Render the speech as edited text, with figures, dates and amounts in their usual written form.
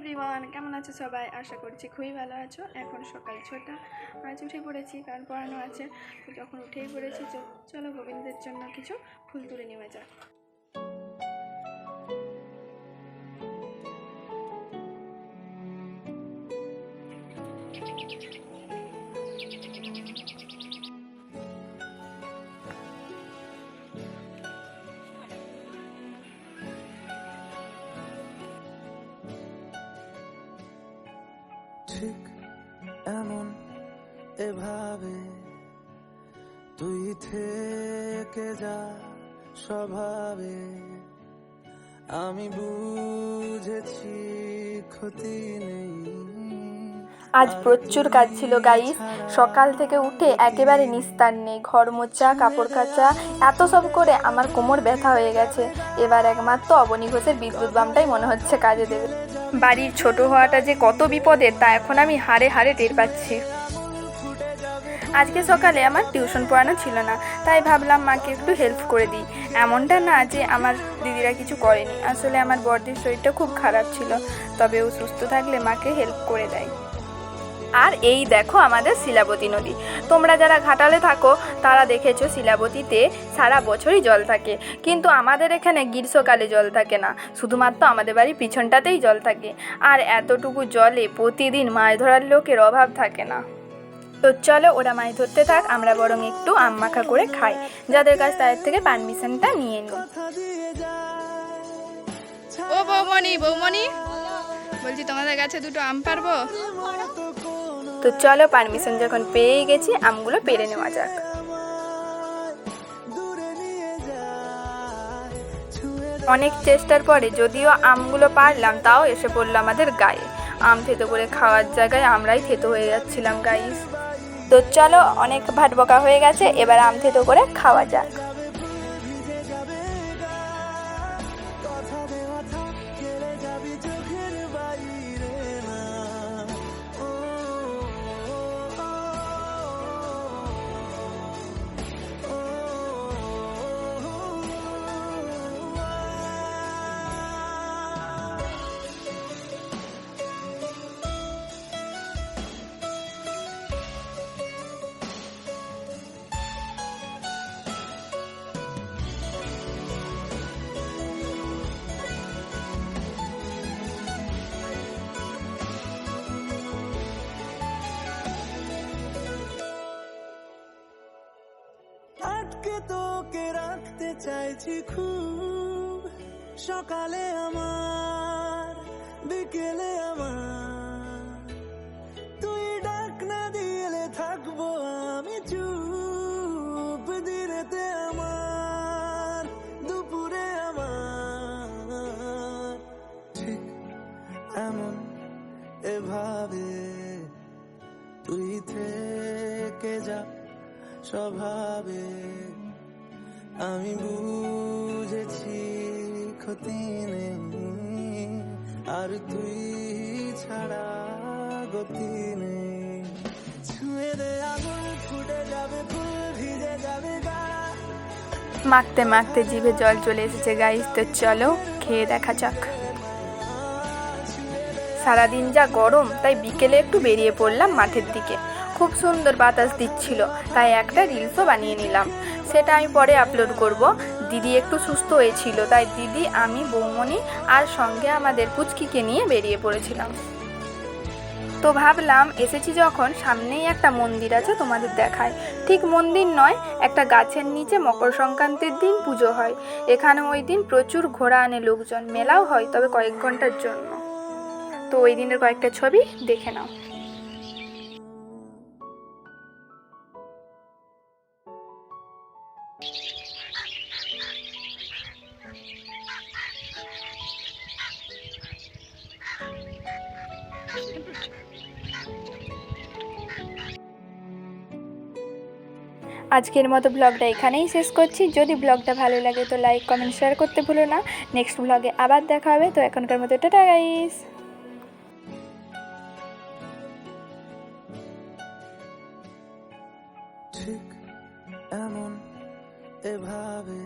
Everyone, কেমন আছো সবাই? আশা করছি খুবই ভালো আছো। এখন সকাল 6টা, আজ উঠে পড়েছি কারণ পড়ানো আছে। তো যখন উঠেই পড়েছি, চলো গোবিন্দের জন্য কিছু ফুল তুলে নেওয়া যাক। ঠিক এমন এভাবে তুই থেকে যা স্বভাবে, আমি বুঝেছি ক্ষতি নেই। আজ প্রচুর কাজ ছিল গাইস। সকাল থেকে উঠে একেবারে নিস্তার নেই। ঘর মোছা, কাপড় কাচা, এত সব করে আমার কোমর ব্যথা হয়ে গেছে। এবার একমাত্র অবনী ঘোষের বিদ্যুৎ বামটাই মনে হচ্ছে কাজে দেবে। বাড়ির ছোট হওয়াটা যে কত বিপদের তা এখন আমি হাড়ে হাড়ে টের পাচ্ছি। আজকে সকালে আমার টিউশন পড়ানো ছিল না, তাই ভাবলাম মাকে একটু হেল্প করে দিই। এমনটা না যে আমার দিদিরা কিছু করেনি, আসলে আমার বড়দির শরীরটা খুব খারাপ ছিল, তবে ও সুস্থ থাকলে মাকে হেল্প করে দেয়। আর এই দেখো আমাদের শিলাবতী নদী। তোমরা যারা ঘাটালে থাকো তারা দেখেছো শিলাবতীতে সারা বছরই জল থাকে, কিন্তু আমাদের এখানে গ্রীষ্মকালে জল থাকে না, শুধুমাত্র আমাদের বাড়ির পিছনটাতেই জল থাকে। আর এতটুকু জলে প্রতিদিন মাছ ধরার লোকের অভাব থাকে না। তো চলো ওরা মাছ ধরতে থাক, আমরা বরং একটু আম মাখা করে খাই। যাদের কাছ তাদের থেকে পারমিশনটা নিয়ে নিই। ও বৌমণি বলছি তোমাদের কাছে দুটো আম পারবো? তো চলো পারমিশন যখন পেয়ে গেছি আমগুলো পেরে নেওয়া যাক। অনেক চেষ্টার পরে যদিও আমগুলো পারলাম, তাও এসে পড়লো আমাদের গায়ে। আম থেতো করে খাওয়ার জায়গায় আমরাই থেতো হয়ে যাচ্ছিলাম গাইস। তো চলো অনেক ভাট বকা হয়ে গেছে, এবার আম থেতো করে খাওয়া যাক। আটকে তোকে রাখতে চাইছি খুব, সকালে আমার বিকেলে আমার, তুই ডাক না দিলে থাকবো আমি চুপ, দিনেতে আমার দুপুরে আমার। ঠিক এমন এভাবে তুই থেকে যা স্বভাবে, আমি বুঝেছি ক্ষতি নেই। আর তুই ছাড়া গতি নেই। ছুঁয়ে দে আঙুল, ফুটে যাবে ফুল, ভিজে যাবে গা। মাখতে মাখতে জিভে জল চলে এসেছে গাইস। তো চলো খেয়ে দেখা যাক। সারাদিন যা গরম, তাই বিকেলে একটু বেরিয়ে পড়লাম মাঠের দিকে। খুব সুন্দর বাতাস দিচ্ছিল, তাই একটা রিলসও বানিয়ে নিলাম। সেটা আমি পরে আপলোড করব। দিদি একটু সুস্থ হয়েছিল, তাই দিদি, আমি, বৌমণি আর সঙ্গে আমাদের পুচকিকে নিয়ে বেরিয়ে পড়েছিলাম। তো ভাবলাম এসেছি যখন, সামনেই একটা মন্দির আছে, তোমাদের দেখায়। ঠিক মন্দির নয়, একটা গাছের নিচে মকর সংক্রান্তির দিন পুজো হয়। এখানে ওই দিন প্রচুর ঘোড়া আনে লোকজন, মেলাও হয়, তবে কয়েক ঘন্টার জন্য। তো ওই দিনের কয়েকটা ছবি দেখে নাও। আজকের মতো ব্লগটা এখানেই শেষ করছি। যদি ব্লগটা ভালো লাগে তো লাইক, কমেন্ট, শেয়ার করতে ভুলো না। নেক্সট ব্লগে আবার দেখা হবে। তো এখনকার মতো টাটা গাইস। ঠিক এমন এভাবে